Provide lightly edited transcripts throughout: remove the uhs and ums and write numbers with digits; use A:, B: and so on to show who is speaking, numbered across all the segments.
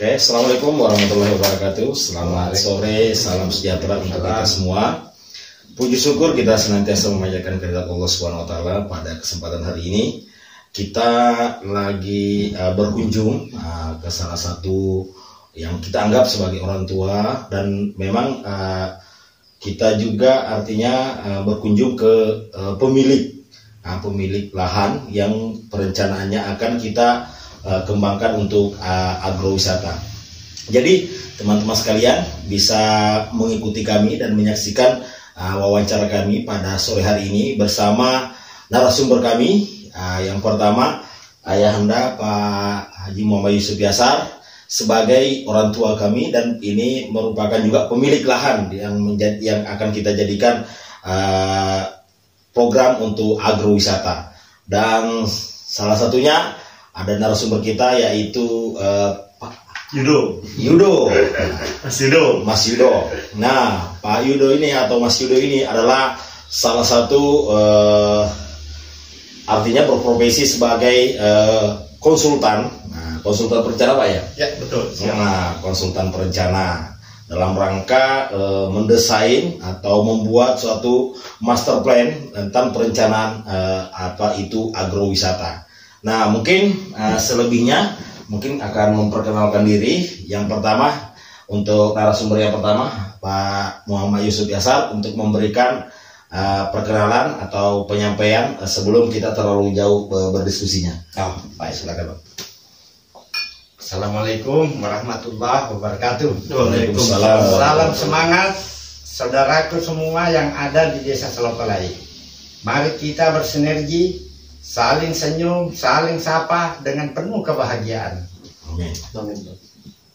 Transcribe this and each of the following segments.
A: Oke, assalamualaikum warahmatullahi wabarakatuh. Selamat sore, salam sejahtera untuk kita semua. Puji syukur kita senantiasa memanjatkan kehadirat Allah Subhanahu wa taala. Pada kesempatan hari ini kita lagi berkunjung ke salah satu yang kita anggap sebagai orang tua, dan memang kita juga artinya berkunjung ke pemilik lahan yang perencanaannya akan kita kembangkan untuk agrowisata. Jadi teman-teman sekalian bisa mengikuti kami dan menyaksikan wawancara kami pada sore hari ini bersama narasumber kami. Yang pertama, Ayahanda Pak Haji Muhammad Yusuf Yasar sebagai orang tua kami, dan ini merupakan juga pemilik lahan yang akan kita jadikan program untuk agrowisata. Dan salah satunya ada narasumber kita yaitu Pak Yudo. Mas Yudo. Nah, Pak Yudo ini atau Mas Yudo ini adalah salah satu artinya berprofesi sebagai konsultan. Nah, konsultan perencana Pak ya? Ya, betul. Nah, konsultan perencana dalam rangka mendesain atau membuat suatu master plan tentang perencanaan apa itu agrowisata. Nah, mungkin selebihnya mungkin akan memperkenalkan diri. Yang pertama, untuk narasumber yang pertama, Pak Muhammad Yusuf Yasar, untuk memberikan perkenalan atau penyampaian sebelum kita terlalu jauh berdiskusinya. Baik, silakan Pak.
B: Assalamualaikum warahmatullahi wabarakatuh.
A: Waalaikumsalam.
B: Salam semangat saudaraku semua yang ada di Desa Salopalai. Mari kita bersinergi, saling senyum, saling sapa dengan penuh kebahagiaan.
A: Amin.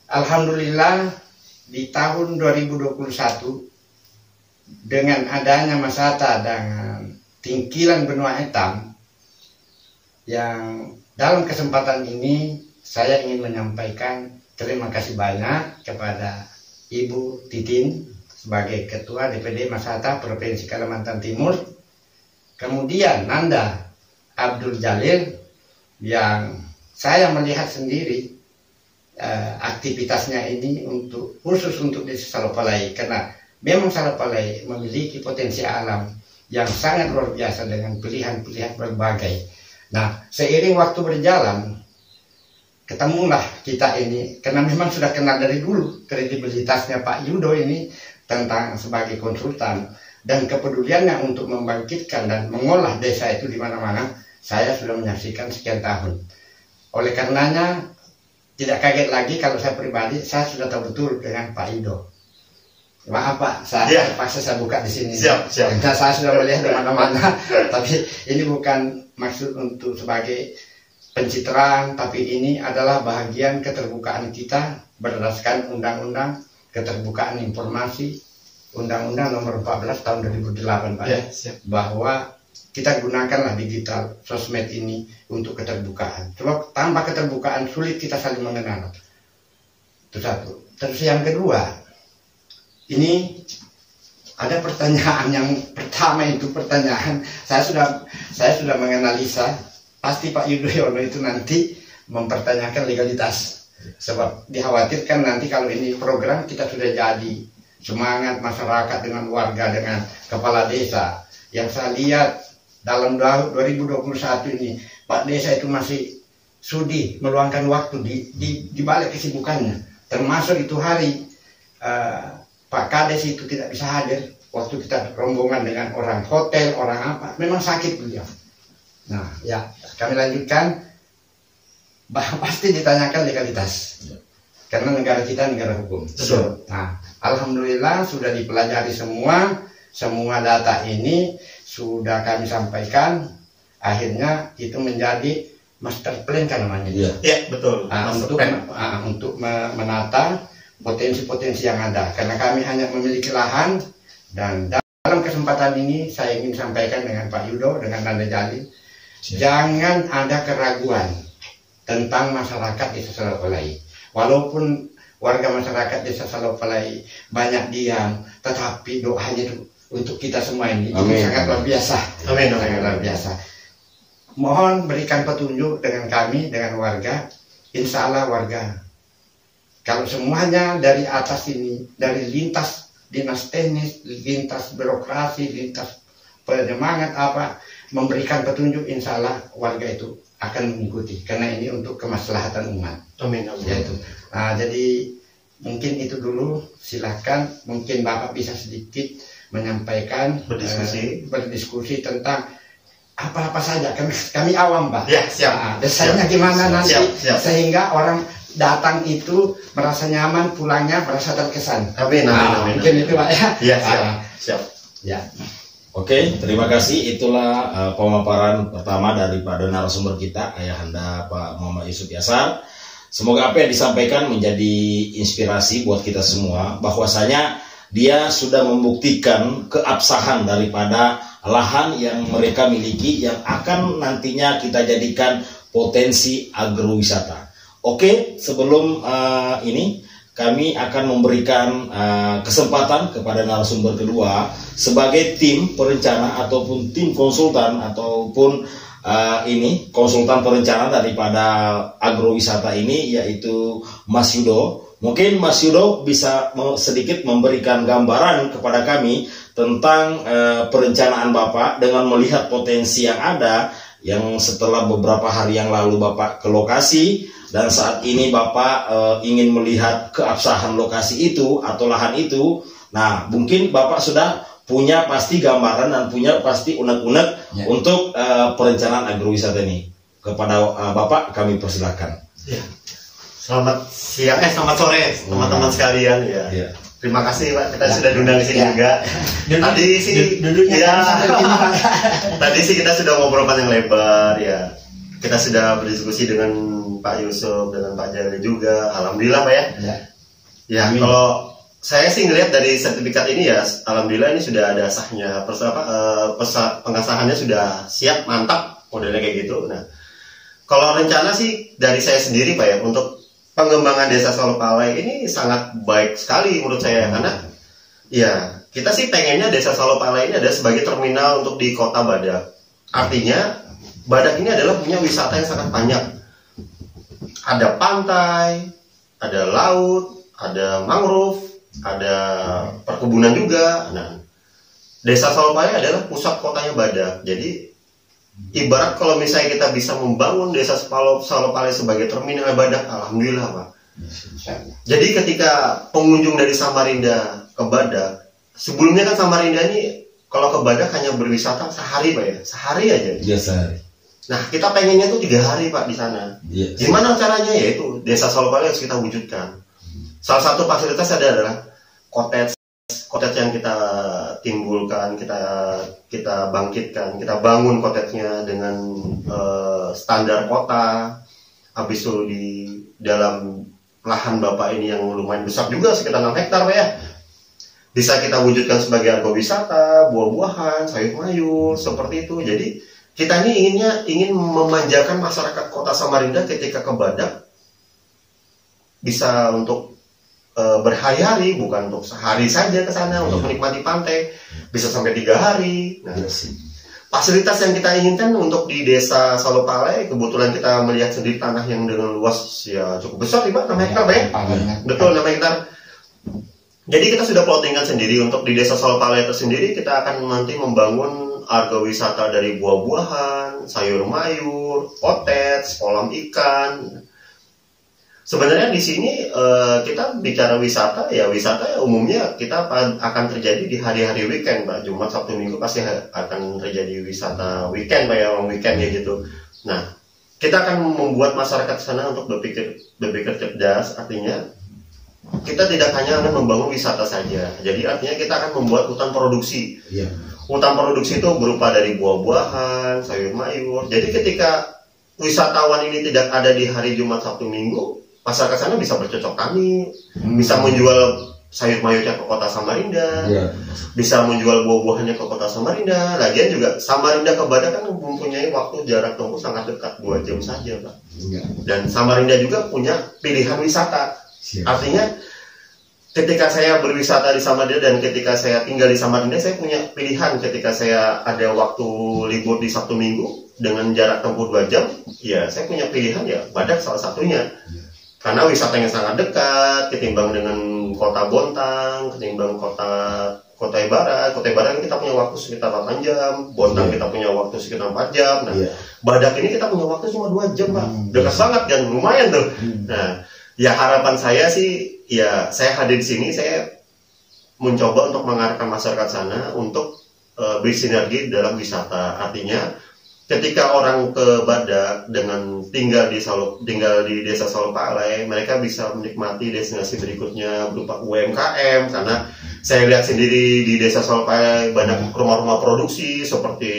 B: Alhamdulillah di tahun 2021 dengan adanya Masata dengan Tingkilan Benua Hitam, yang dalam kesempatan ini saya ingin menyampaikan terima kasih banyak kepada Ibu Titin sebagai Ketua DPD Masata Provinsi Kalimantan Timur, kemudian Nanda Abdul Jalil yang saya melihat sendiri aktivitasnya ini khusus untuk Desa Salopalai, karena memang Salopalai memiliki potensi alam yang sangat luar biasa dengan pilihan-pilihan berbagai. Nah, seiring waktu berjalan ketemulah kita ini, karena memang sudah kenal dari dulu kredibilitasnya Pak Yudo ini tentang sebagai konsultan dan kepeduliannya untuk membangkitkan dan mengolah desa itu di mana-mana. Saya sudah menyaksikan sekian tahun. Oleh karenanya tidak kaget lagi kalau saya pribadi, saya sudah tahu betul dengan Pak Yudo. Maaf Pak, saya terpaksa saya buka di sini. Siap. Karena saya sudah melihat di mana-mana. Tapi ini bukan maksud untuk sebagai pencitraan, tapi ini adalah bahagian keterbukaan kita berdasarkan Undang-Undang Keterbukaan Informasi, Undang-Undang Nomor 14 Tahun 2008 Pak. Bahwa kita gunakanlah digital sosmed ini untuk keterbukaan. Sebab tanpa keterbukaan sulit kita saling mengenal. Itu satu. Terus yang kedua, ini ada pertanyaan yang pertama, itu pertanyaan saya sudah menganalisa. Pasti Pak Yudhoyono itu nanti mempertanyakan legalitas. Sebab dikhawatirkan nanti kalau ini program kita sudah jadi, semangat masyarakat dengan warga, dengan kepala desa. Yang saya lihat dalam 2021 ini, Pak Desa itu masih sudi meluangkan waktu di balik kesibukannya. Termasuk itu hari Pak Kades itu tidak bisa hadir waktu kita rombongan dengan orang hotel, orang apa. Memang sakit beliau. Nah, ya kami lanjutkan. Pasti ditanyakan legalitas, karena negara kita negara hukum. Nah, alhamdulillah sudah dipelajari semua data ini sudah kami sampaikan. Akhirnya itu menjadi master plan kan namanya.
A: Iya, betul.
B: Untuk menata potensi-potensi yang ada, karena kami hanya memiliki lahan. Dan dalam kesempatan ini saya ingin sampaikan dengan Pak Yudo, dengan Nanda Jalil, jangan ada keraguan tentang masyarakat Desa Salopalai. Walaupun warga masyarakat Desa Salopalai banyak diam, tetapi doanya itu untuk kita semua ini sangat luar biasa. Sangat luar biasa. Mohon berikan petunjuk dengan kami, dengan warga. Insya Allah warga Kalau semuanya dari atas ini, dari lintas dinas teknis, lintas birokrasi, lintas penyemangat apa, memberikan petunjuk, insya Allah warga itu akan mengikuti, karena ini untuk kemaslahatan umat.
C: Amin, amin.
B: Yaitu. Nah, jadi mungkin itu dulu, silahkan mungkin Bapak bisa sedikit menyampaikan, berdiskusi tentang apa-apa saja. Kami awam, Pak.
C: Ya, siap.
B: Desainnya gimana nanti,
C: siap.
B: sehingga orang datang itu merasa nyaman, pulangnya merasa terkesan.
C: Amin, amin.
B: Mungkin itu, Pak, ya.
C: Ya, siap.
B: Ya.
A: Oke, terima kasih. Itulah pemaparan pertama daripada narasumber kita, Ayahanda Pak Muhammad Yusuf Yasar. Semoga apa yang disampaikan menjadi inspirasi buat kita semua, bahwasanya dia sudah membuktikan keabsahan daripada lahan yang mereka miliki, yang akan nantinya kita jadikan potensi agrowisata. Oke, sebelum ini kami akan memberikan kesempatan kepada narasumber kedua sebagai tim perencana ataupun tim konsultan ataupun konsultan perencana daripada agrowisata ini, yaitu Mas Yudo. Mungkin Mas Yudo bisa sedikit memberikan gambaran kepada kami tentang perencanaan Bapak dengan melihat potensi yang ada, yang setelah beberapa hari yang lalu Bapak ke lokasi, dan saat ini Bapak ingin melihat keabsahan lokasi itu atau lahan itu. Nah, mungkin Bapak sudah punya pasti gambaran dan punya pasti unek-unek untuk perencanaan agrowisata ini. Kepada Bapak kami persilakan.
C: Ya. Selamat siang, selamat sore teman-teman sekalian ya. Ya. Terima kasih Pak, kita sudah diundang di sini juga. Tadi sih tadi sih kita sudah ngobrol panjang lebar ya. Kita sudah berdiskusi dengan Pak Yusuf, dengan Pak Jali juga. Alhamdulillah Pak ya. Ya, kalau saya sih ngelihat dari sertifikat ini ya, alhamdulillah ini sudah ada sahnya. Pengesahannya sudah siap, mantap modelnya kayak gitu. Nah, kalau rencana sih dari saya sendiri Pak ya, untuk pengembangan Desa Salopalai ini sangat baik sekali menurut saya, karena ya kita sih pengennya Desa Salopalai ini ada sebagai terminal untuk di Kota Badak. Artinya Badak ini adalah punya wisata yang sangat banyak. Ada pantai, ada laut, ada mangrove, ada perkebunan juga. Nah, Desa Salopalai adalah pusat kotanya Badak. Jadi ibarat kalau misalnya kita bisa membangun Desa Salopalai sebagai terminal Badak, alhamdulillah Pak. Jadi ketika pengunjung dari Samarinda ke Badak, sebelumnya kan Samarinda ini kalau ke Badak hanya berwisata sehari Pak ya, sehari aja.
A: Iya, sehari.
C: Nah, kita pengennya tuh 3 hari Pak di sana. Yes. Gimana caranya? Yaitu Desa Salopalai harus kita wujudkan. Salah satu fasilitas adalah cottage yang kita timbulkan, kita bangkitkan, kita bangun cottage-nya dengan standar kota. Habis itu di dalam lahan Bapak ini yang lumayan besar juga, sekitar 6 hektar Pak ya. Bisa kita wujudkan sebagai agrowisata, buah-buahan, sayur-mayur, seperti itu. Jadi kita ini ingin memanjakan masyarakat Kota Samarinda ketika ke Badak bisa untuk berhari-hari, bukan untuk sehari saja ke sana untuk menikmati pantai, bisa sampai 3 hari. Nah, fasilitas yang kita inginkan untuk di Desa Salopalai, kebetulan kita melihat sendiri tanah yang dengan luas ya cukup besar nih Pak, 6 hektar Pak ya. Betul, 6 hektar. Jadi kita sudah plottingkan sendiri untuk di Desa Salopalai tersendiri, kita akan nanti membangun agrowisata dari buah-buahan, sayur-mayur, cottage, kolam ikan. Sebenarnya di sini kita bicara wisata ya umumnya kita akan terjadi di hari-hari weekend Pak. Jumat, Sabtu, Minggu pasti akan terjadi wisata weekend Pak ya, weekend ya gitu. Nah, kita akan membuat masyarakat sana untuk berpikir cerdas, artinya kita tidak hanya akan membangun wisata saja. Jadi artinya kita akan membuat hutan produksi. Yeah. Hutan produksi itu berupa dari buah-buahan, sayur-mayur. Jadi ketika wisatawan ini tidak ada di hari Jumat, Sabtu, Minggu, masyarakat sana bisa bercocok tanam, bisa menjual sayur-mayurnya ke Kota Samarinda, bisa menjual buah-buahannya ke Kota Samarinda. Lagian juga Samarinda ke Badak kan mempunyai waktu jarak tempuh sangat dekat, 2 jam saja Pak. Dan Samarinda juga punya pilihan wisata. Artinya ketika saya berwisata di Samarinda dan ketika saya tinggal di Samarinda, saya punya pilihan. Ketika saya ada waktu libur di Sabtu Minggu dengan jarak tempuh 2 jam, ya saya punya pilihan ya Badak salah satunya. karena wisatanya sangat dekat ketimbang dengan kota Bontang, ketimbang kota Ibarat. Kota Ibarat kita punya waktu sekitar 8 jam, Bontang kita punya waktu sekitar 4 jam. Nah, Badak ini kita punya waktu cuma 2 jam, Pak. Dekat banget dan lumayan tuh. Nah, ya harapan saya sih, ya saya hadir di sini, saya mencoba untuk mengarahkan masyarakat sana untuk bersinergi dalam wisata. Artinya ketika orang ke Badak dengan tinggal di desa Solopalai, mereka bisa menikmati destinasi berikutnya berupa UMKM, karena saya lihat sendiri di desa Solopalai banyak rumah-rumah produksi seperti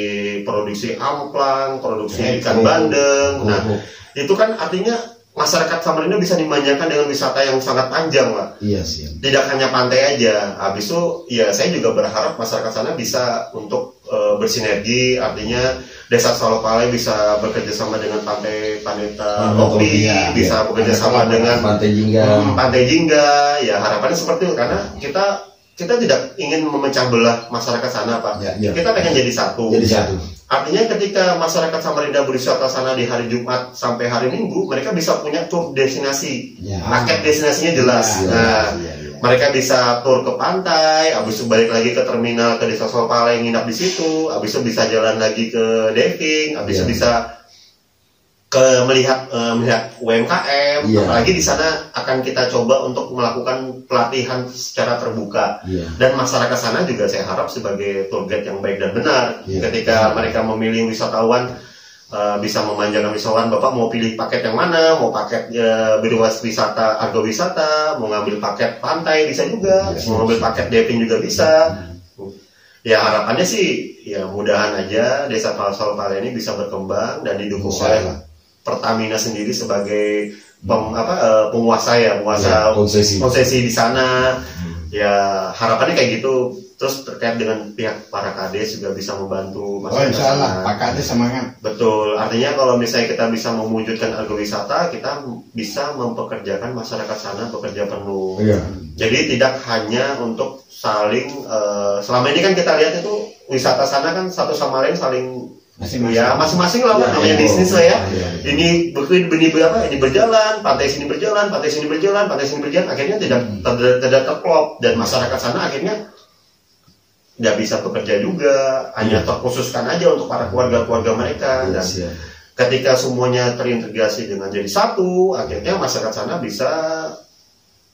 C: produksi amplang, produksi ikan bandeng. Nah, itu kan artinya masyarakat Samarinda bisa dimanjakan dengan wisata yang sangat panjang, Pak.
A: Iya sih.
C: Tidak hanya pantai aja. Habis itu ya saya juga berharap masyarakat sana bisa untuk bersinergi, artinya Desa Solopalai bisa bekerja sama dengan Pantai Paneta Ropi, bisa bekerja sama dengan Pantai Jingga. Ya harapannya seperti itu, karena kita tidak ingin memecah belah masyarakat sana, Pak. Kita pengen jadi satu. Artinya ketika masyarakat Samarinda berwisata sana di hari Jumat sampai hari Minggu, mereka bisa punya tur destinasi. Paket destinasinya jelas. Mereka bisa tur ke pantai, habis itu balik lagi ke terminal ke Desa Solopalai, nginap di situ, habis itu bisa jalan lagi ke diving, habis itu bisa ke melihat UMKM. Apalagi di sana akan kita coba untuk melakukan pelatihan secara terbuka. Dan masyarakat sana juga saya harap sebagai tour guide yang baik dan benar. Ketika mereka memilih wisatawan, bisa memanjakan wisatawan, Bapak mau pilih paket yang mana, mau paket berwisata agrowisata, mau ngambil paket pantai bisa juga, mau ngambil paket diving juga bisa. Ya harapannya sih ya mudahan aja Desa Solopalai ini bisa berkembang dan didukung oleh Pertamina sendiri sebagai penguasa konsesi di sana. Ya harapannya kayak gitu. Terus terkait dengan pihak para kades juga bisa membantu masyarakat.
B: Insya Allah, Pak Kades semangat.
C: Betul, artinya kalau misalnya kita bisa mewujudkan agrowisata, kita bisa mempekerjakan masyarakat sana bekerja penuh. Jadi tidak hanya untuk saling, selama ini kan kita lihat itu wisata sana kan satu sama lain saling masing-masing lah, namanya bisnis lah ya. Ini berjalan, pantai sini berjalan, pantai sini berjalan, pantai sini berjalan, akhirnya tidak terklop, dan masyarakat sana akhirnya nggak bisa bekerja juga, hanya terkhususkan aja untuk para keluarga-keluarga mereka. Dan ketika semuanya terintegrasi dengan jadi satu, akhirnya masyarakat sana bisa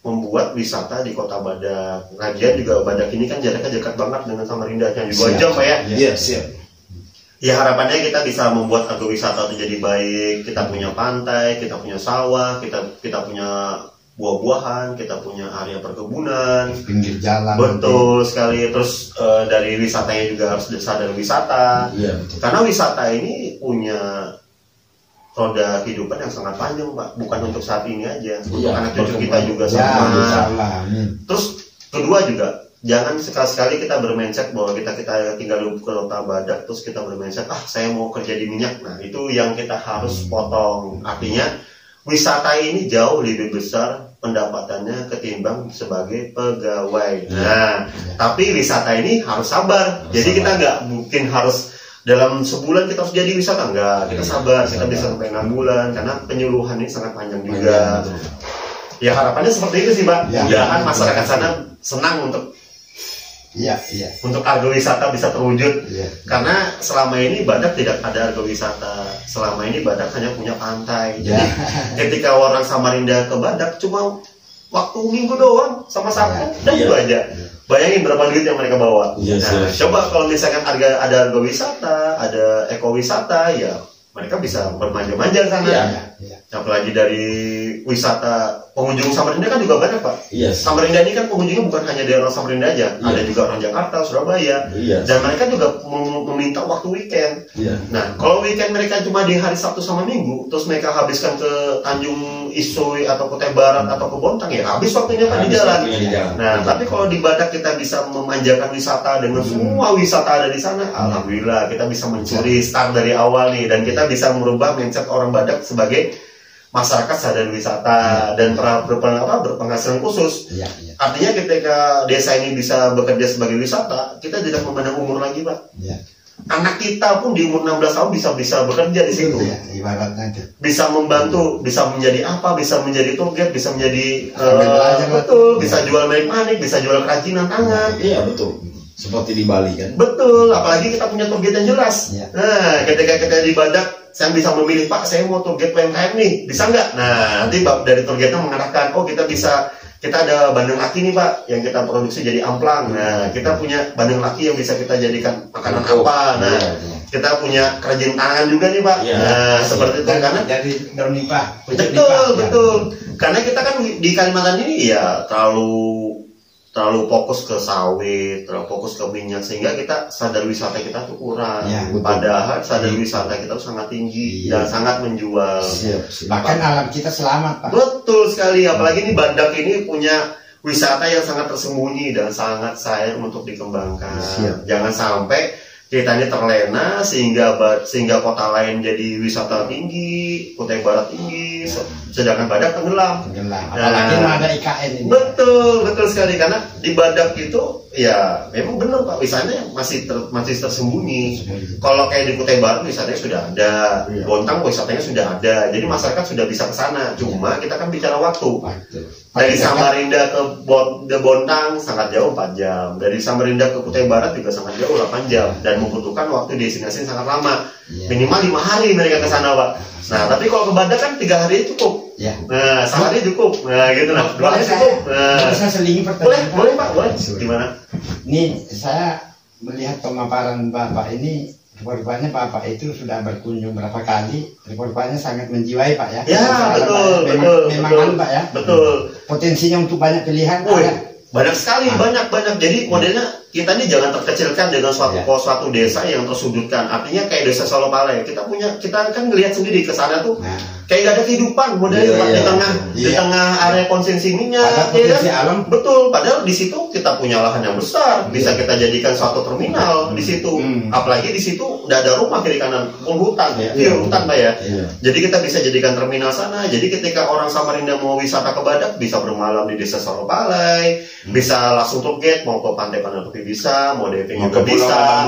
C: membuat wisata di Kota Badak. Lagian juga Badak ini kan jaraknya dekat banget dengan Samarinda, yang 2 jam, Pak ya. Ya harapannya kita bisa membuat agrowisata itu jadi baik. Kita punya pantai, kita punya sawah, kita punya buah-buahan, kita punya area perkebunan,
B: pinggir jalan.
C: Betul sekali. Terus dari wisatanya juga harus sadar wisata. Karena wisata ini punya roda kehidupan yang sangat panjang, Pak. Bukan untuk saat ini aja, untuk anak cucu kita juga sama. Terus kedua juga, jangan sekali-sekali kita bermindset bahwa kita tinggal di Kota Badak terus kita bermindset saya mau kerja di minyak. Nah itu yang kita harus potong. Artinya wisata ini jauh lebih besar pendapatannya ketimbang sebagai pegawai. Tapi wisata ini harus sabar. Jadi kita nggak mungkin harus dalam sebulan kita harus jadi wisata, enggak. Kita sabar, kita bisa sampai 6 bulan karena penyuluhan ini sangat panjang juga. Ya harapannya seperti itu sih, Pak. Mudahan masyarakat sana senang untuk untuk agrowisata bisa terwujud. Karena selama ini Badak tidak ada agrowisata. Selama ini Badak hanya punya pantai. Jadi ketika orang Samarinda ke Badak cuma waktu Minggu doang sama Sabtu dan itu aja. Bayangin berapa duit yang mereka bawa. Coba kalau misalkan ada agrowisata, ada ekowisata, ya mereka bisa bermanja-manja sana. Apalagi dari wisata pengunjung Samarinda kan juga banyak, Pak. Samarinda ini kan pengunjungnya bukan hanya dari orang Samarinda aja, ada juga orang Jakarta, Surabaya, dan mereka juga meminta waktu weekend. Nah, kalau weekend mereka cuma di hari Sabtu sama Minggu, terus mereka habiskan ke Tanjung Isui atau Kutai Barat atau ke Bontang, ya habis waktunya kan di jalan. Nah, tapi kalau di Badak kita bisa memanjakan wisata dengan semua wisata ada di sana, alhamdulillah kita bisa mencuri start dari awal nih, dan kita bisa merubah mindset orang Badak sebagai masyarakat sadar wisata dan berpenghasilan khusus. Artinya ketika desa ini bisa bekerja sebagai wisata, kita tidak memandang umur lagi, Pak. anak kita pun di umur 16 tahun bisa bekerja di situ.
B: Ya, ibaratnya itu.
C: Bisa membantu, bisa menjadi apa, bisa menjadi tour guide, bisa menjadi bisa jual manik-manik, bisa jual kerajinan tangan.
A: Iya betul. Seperti di Bali kan.
C: Betul, apalagi kita punya tour guide yang jelas.
B: Ya.
C: Nah, ketika kita di Badak, saya bisa memilih, Pak, saya mau tour guide UMKM nih, bisa nggak? Nah, nanti dari tour guide-nya mengarahkan, oh kita ada bandeng laki nih Pak, yang kita produksi jadi amplang. Nah, kita punya bandeng laki yang bisa kita jadikan makanan apa. Nah, kita punya kerajinan tangan juga nih Pak. Nah, seperti itu karena
B: jadi daun nipah.
C: Betul. Karena kita kan di Kalimantan ini ya terlalu fokus ke sawit, terlalu fokus ke minyak, sehingga kita sadar wisata kita tuh kurang. Padahal sadar wisata kita tuh sangat tinggi dan sangat menjual.
B: Bahkan alam kita selamat Pak.
C: Betul sekali, apalagi ini Badak ini punya wisata yang sangat tersembunyi dan sangat sayang untuk dikembangkan. Jangan sampai kita ini terlena sehingga kota lain jadi wisata tinggi, Kutai Barat tinggi, sedangkan Badak tenggelam.
B: Apalagi ada IKN ini.
C: Betul sekali, karena di Badak itu ya memang benar Pak, wisatanya masih tersembunyi. Kalau kayak di Kutai Barat wisatanya sudah ada, Bontang wisatanya sudah ada, jadi masyarakat sudah bisa ke sana. Cuma kita kan bicara waktu. Dari Samarinda ke Bontang sangat jauh 4 jam, dari Samarinda ke Kutai Barat juga sangat jauh 8 jam, dan membutuhkan waktu destinasi sangat lama, minimal 5 hari mereka ke sana Pak. Nah, tapi kalau ke Badak kan 3 hari cukup. Nah, sehari cukup. Nah, gitu nah. 2 hari cukup.
B: Bisa selingi pertanyaan.
C: Boleh Pak, boleh. Gimana?
B: Ini saya melihat pemaparan Bapak ini, rupanya Bapak itu sudah berkunjung berapa kali, rupanya sangat menjiwai Pak ya.
C: Ya, betul.
B: Memang Pak ya.
C: Betul.
B: Potensinya untuk banyak pilihan.
C: Banyak sekali, banyak. Jadi modelnya kita ini jangan terkecilkan dengan suatu desa yang tersudutkan. Artinya kayak desa Solopale, kita kan ngelihat sendiri ke sana tuh kayak gak ada kehidupan modelnya di tengah area konsumsi minyak.
B: Alam.
C: Betul. Padahal di situ kita punya lahan yang besar, bisa kita jadikan suatu terminal di situ. Apalagi di situ udah ada rumah kiri kanan, hutan Pak ya. Jadi kita bisa jadikan terminal sana. Jadi ketika orang Samarinda mau wisata ke Badak, bisa bermalam di desa Solopale, bisa langsung tour guide mau ke Pantai Panantupi bisa, mau diving juga bisa.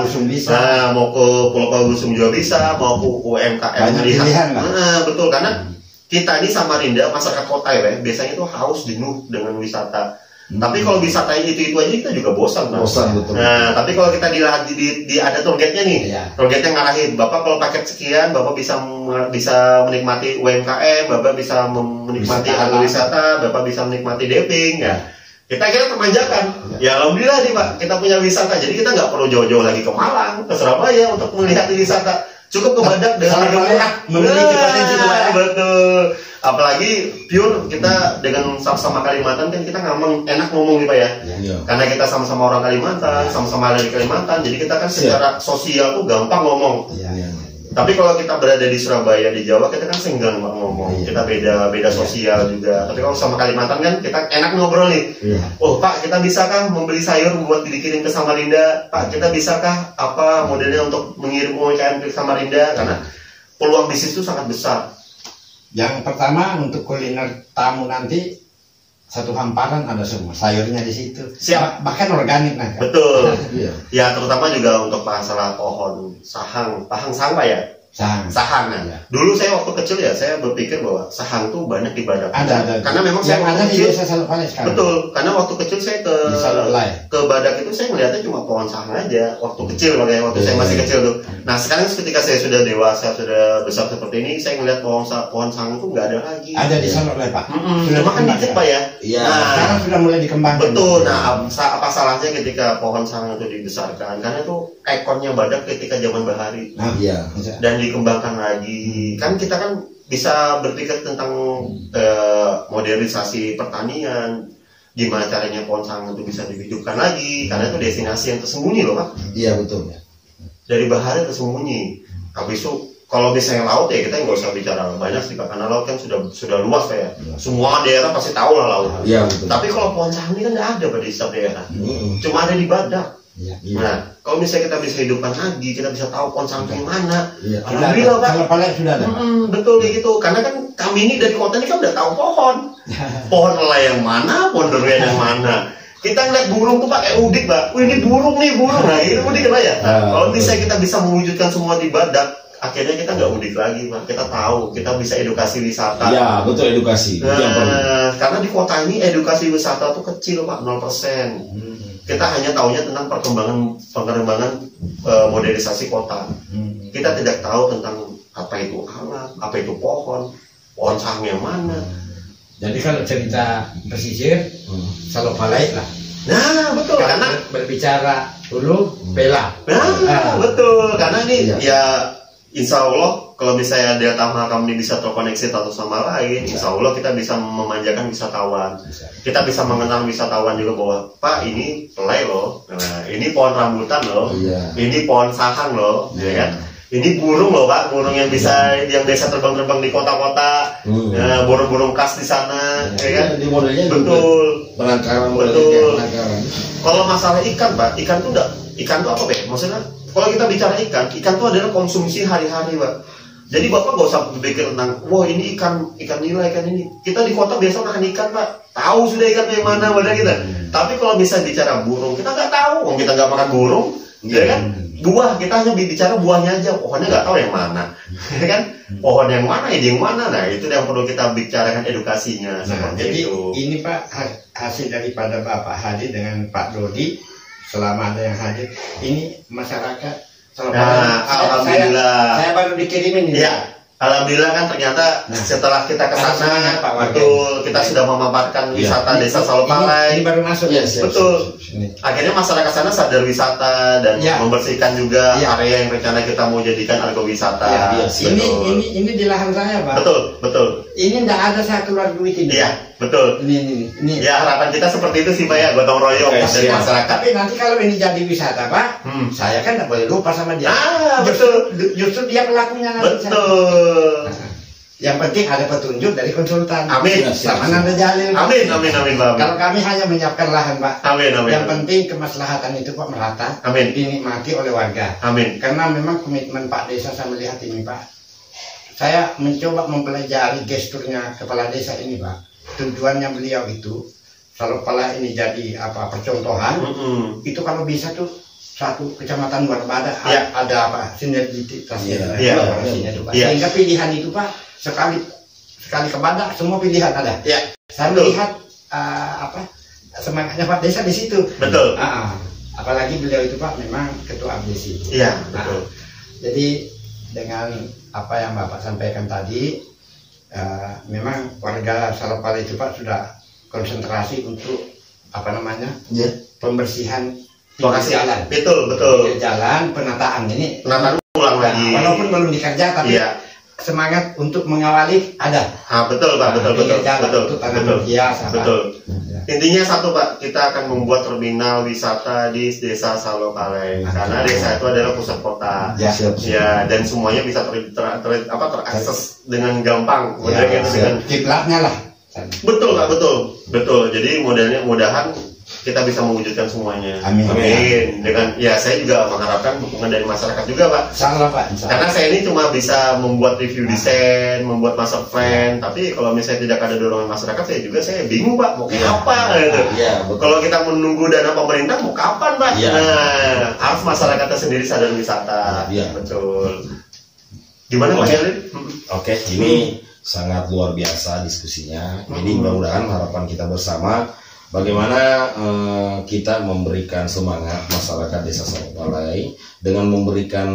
C: Nah, mau ke Pulau Pagusum juga bisa, mau ke UMKM lihat. Betul, karena kita ini Samarinda, masyarakat kota ya, biasanya itu haus jenuh dengan wisata. Tapi kalau wisata itu aja kita juga bosan.
A: Betul.
C: Nah, tapi kalau kita di ada tour guide-nya nih, tour guide-nya ngarahin, Bapak kalau paket sekian, Bapak bisa menikmati UMKM, Bapak bisa menikmati agrowisata, Bapak bisa menikmati diving ya. Kita kira termanjakan. Ya alhamdulillah nih Pak, kita punya wisata. Jadi kita nggak perlu jauh-jauh lagi ke Malang, ke Surabaya untuk melihat wisata. Cukup ke Badak dengan
B: memiliki potensi
C: betul. Apalagi pure kita dengan sama-sama Kalimantan kan kita enak ngomong nih Pak ya. Karena kita sama-sama orang Kalimantan, sama-sama ada di Kalimantan. Jadi kita kan secara sosial tuh gampang ngomong. Tapi kalau kita berada di Surabaya, di Jawa, kita kan senggang ngomong. Kita beda sosial juga. Tapi kalau sama Kalimantan kan kita enak ngobrol nih. Oh Pak, kita bisakah membeli sayur buat dikirim ke Samarinda? Pak, kita bisakah apa modelnya untuk mengirim UMKM ke Samarinda? Karena peluang bisnis itu sangat besar.
B: Yang pertama untuk kuliner tamu nanti, satu hamparan ada semua sayurnya di situ.
C: Siap.
B: Bahkan organik nah.
C: Betul. Ya terutama juga untuk masalah pohon sahang Pak ya. Sahang. Dulu saya waktu kecil ya saya berpikir bahwa sahang tuh banyak di Badak.
B: Ada.
C: Karena memang saya
B: waktu kecil
C: betul. Karena waktu kecil saya ke Badak itu saya melihatnya cuma pohon sahang aja. Waktu kecil makanya waktu saya masih kecil tuh. Nah sekarang ketika saya sudah dewasa, sudah besar seperti ini, saya melihat pohon sahang itu nggak ada lagi.
B: Ada di Salolai Pak.
C: Cuma kan dikit Pak ya.
B: Nah, sekarang sudah mulai dikembangkan.
C: Betul. Nah apa salahnya ketika pohon sahang itu dibesarkan? Karena itu ikonnya Badak ketika zaman Bahari. Dan dikembangkan lagi. Kan kita kan bisa berpikir tentang modernisasi pertanian, gimana caranya pohon sahang itu bisa dihidupkan lagi, karena itu destinasi yang tersembunyi loh Pak.
A: Iya betul.
C: Dari bahari tersembunyi. Habis itu kalau misalnya laut ya kita nggak usah bicara banyak sih Pak, karena laut kan sudah luas Pak ya. Semua daerah pasti tahu lah laut.
A: Iya betul.
C: Tapi kalau pohon sahang ini kan nggak ada pada setiap daerah. Cuma ada di Badak. Nah, kalau misalnya kita bisa hidupkan lagi, kita bisa tahu pohon sahang yang mana. Alhamdulillah Pak.
B: Sudah ada.
C: Betul kayak gitu. Karena kan kami ini dari kota ini kan udah tahu pohon. Pohon elai yang mana, pohon durian yang mana. Kita ngeliat burung tuh pakai udik, Pak. Wih, ini burung nih, burung. Nah, ini udik kan ya. Kalau misalnya kita bisa mewujudkan semua di badak, akhirnya kita nggak udik lagi, Pak. Kita tahu, kita bisa edukasi wisata.
A: Ya, betul, edukasi.
C: Karena di kota ini edukasi wisata tuh kecil, Pak, 0%. Kita hanya tahunya tentang pengembangan modernisasi kota. Kita tidak tahu tentang apa itu alam, apa itu pohon sahang yang mana.
B: Jadi kalau cerita pesisir, Salopalai lah.
C: Nah, betul. Karena
B: berbicara hulu, bela.
C: Nah, betul. Karena ini ya insya Allah kalau misalnya Delta Mahakam ini bisa terkoneksi satu sama lain, insya Allah kita bisa memanjakan wisatawan. Kita bisa mengenal wisatawan juga bahwa Pak ini pelai loh, nah, ini pohon rambutan loh, ini pohon sahang loh, ya kan? Ini burung loh, Pak, burung yang bisa yang biasa terbang-terbang di kota-kota, burung-burung khas di sana, ya kan?
A: Di modelnya
C: betul,
A: penangkaran,
C: betul. Kalau masalah ikan, Pak, ikan tuh apa, Pak? Maksudnya kalau kita bicara ikan itu adalah konsumsi hari-hari, Pak. Jadi Bapak gak usah berpikir tentang, wah ini ikan nila, ikan ini. Kita di kota biasa makan ikan, Pak. Tahu sudah ikan yang mana pada kita. Tapi kalau bisa bicara burung, kita nggak tahu. Kita nggak makan burung, ya kan? Buah, kita hanya bicara buahnya aja. Pohonnya nggak tahu yang mana, ya kan? Pohon yang mana, ide yang mana. Nah, itu yang perlu kita bicarakan edukasinya.
B: Jadi itu. Ini Pak, hasil daripada Bapak hadir dengan Pak Dodi. Selama ada yang hadir, ini masyarakat.
C: Alhamdulillah.
B: Saya baru dikirimin ini.
C: Ya, alhamdulillah kan ternyata setelah kita ke sana, betul, kita sudah memaparkan wisata Desa Salopalai.
B: Ini baru masuk.
C: Betul. Akhirnya masyarakat sana sadar wisata dan membersihkan juga area yang rencana kita mau jadikan agrowisata.
B: Ini di lahan saya, Pak.
C: Betul.
B: Ini tidak ada saya keluar duit ini.
C: Iya, betul.
B: Ini.
C: Ya, harapan kita seperti itu sih, Pak, ya, gotong royong dari masyarakat.
B: Tapi nanti kalau ini jadi wisata, Pak, saya kan tidak boleh lupa sama dia.
C: Betul.
B: Justru dia pelakunya nanti.
C: Betul.
B: Yang penting ada petunjuk dari konsultan.
C: Amin.
B: Sama Nanda Jalil.
C: Amin, Pak.
B: Kalau kami hanya menyiapkan lahan, Pak.
C: Amin.
B: Yang penting kemaslahatan itu, Pak, merata.
C: Amin.
B: Dinikmati oleh warga.
C: Amin.
B: Karena memang komitmen Pak Desa saya melihat ini, Pak. Saya mencoba mempelajari gesturnya kepala desa ini, Pak. Tujuannya beliau itu, Salopalai ini jadi percontohan. Itu kalau bisa tuh satu kecamatan berbeda ada sinergitasnya. Sehingga pilihan itu, Pak, sekali ke Badak semua pilihan ada. Saya melihat semangatnya Pak Desa di situ.
C: Betul.
B: Apalagi beliau itu, Pak, memang ketua ABC.
C: Iya, betul.
B: Jadi dengan apa yang Bapak sampaikan tadi, memang warga Salopalai itu, Pak, sudah konsentrasi untuk pembersihan
C: lokasi
B: jalan.
C: Betul.
B: Jalan, penataan ini.
C: Penataan ulang lagi.
B: Walaupun belum dikerja, tapi semangat untuk mengawali ada.
C: Betul, Pak, betul. Intinya satu, Pak, kita akan membuat terminal wisata di Desa Salopalai karena desa itu adalah pusat kota. Dan semuanya bisa terakses dengan gampang. Dengan
B: kiblatnya lah.
C: Betul, Pak, betul. Jadi mudahan kita bisa mewujudkan semuanya.
B: Amin.
C: Dengan saya juga mengharapkan dukungan dari masyarakat juga, Pak.
B: Insyaallah, Pak.
C: Karena saya ini cuma bisa membuat review desain, membuat master plan, tapi kalau misalnya tidak ada dorongan masyarakat, saya bingung, Pak, mau apa gitu. Kalau kita menunggu dana pemerintah mau kapan, Pak? Nah, harus masyarakatnya sendiri sadar wisata. Betul. Gimana, Pak Jalil?
A: Oke, ini sangat luar biasa diskusinya. Jadi mudah-mudahan harapan kita bersama bagaimana kita memberikan semangat masyarakat Desa Salopalai dengan memberikan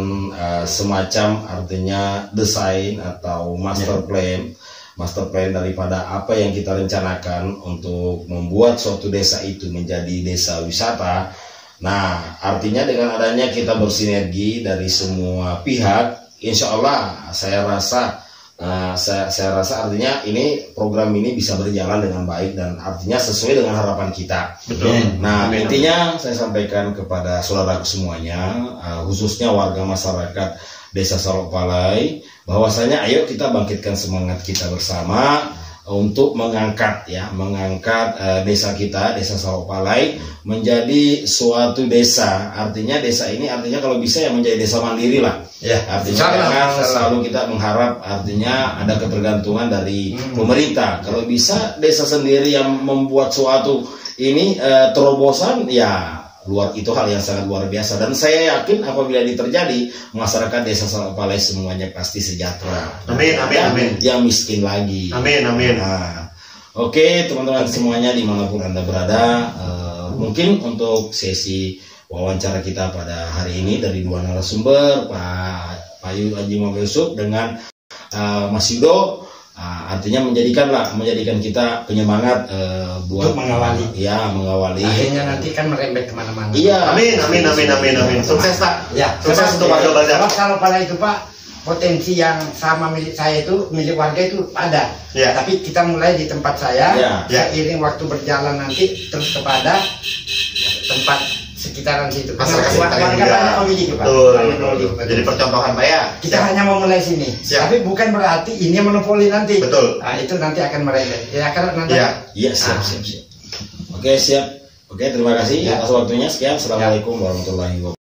A: semacam artinya desain atau master plan daripada apa yang kita rencanakan untuk membuat suatu desa itu menjadi desa wisata. Nah, artinya dengan adanya kita bersinergi dari semua pihak, insya Allah saya rasa artinya program ini bisa berjalan dengan baik dan artinya sesuai dengan harapan kita.
C: Betul.
A: Nah, intinya saya sampaikan kepada saudaraku semuanya, khususnya warga masyarakat Desa Salopalai, bahwasanya ayo kita bangkitkan semangat kita bersama untuk mengangkat desa kita, Desa Salopalai menjadi suatu desa. Artinya desa ini kalau bisa ya menjadi desa mandiri lah. Ya, artinya jangan selalu kita mengharap artinya ada ketergantungan dari pemerintah. Kalau bisa desa sendiri yang membuat suatu ini terobosan, ya itu hal yang sangat luar biasa, dan saya yakin apabila ini terjadi, masyarakat Desa Salopalai semuanya pasti sejahtera.
C: Amin, amin, amin.
A: Yang miskin lagi.
C: Amin, amin.
A: Nah, oke, teman-teman semuanya dimanapun Anda berada, mungkin untuk sesi wawancara kita pada hari ini dari dua narasumber, Pak Haji Muhammad Yusuf dengan Mas Yudo, artinya menjadikan kita penyemangat buat
B: mengawali.
A: Ya, mengawali.
B: Akhirnya nanti kan merembet kemana-mana.
A: Iya.
C: Amin, amin, amin, amin, amin. Sukses Pak.
B: Ya.
C: Sukses untuk warga Bazar.
B: Salopalai itu Pak, potensi yang sama milik saya itu, milik warga itu ada.
C: Ya.
B: Tapi kita mulai di tempat saya.
C: Ya.
B: Seiring waktu berjalan nanti terus kepada tempat sekitaran situ.
C: Masyarakat
B: Warga banyak memiliki Pak.
C: Jadi percontohan Pak ya.
B: Kita hanya mau mulai sini. Tapi bukan berarti ini monopoli nanti.
C: Betul.
B: Nah, itu nanti akan merembet. Ya karena nanti.
A: Iya, siap. Oke, siap. Oke, terima kasih atas waktunya. Sekian. Assalamualaikum warahmatullahi wabarakatuh.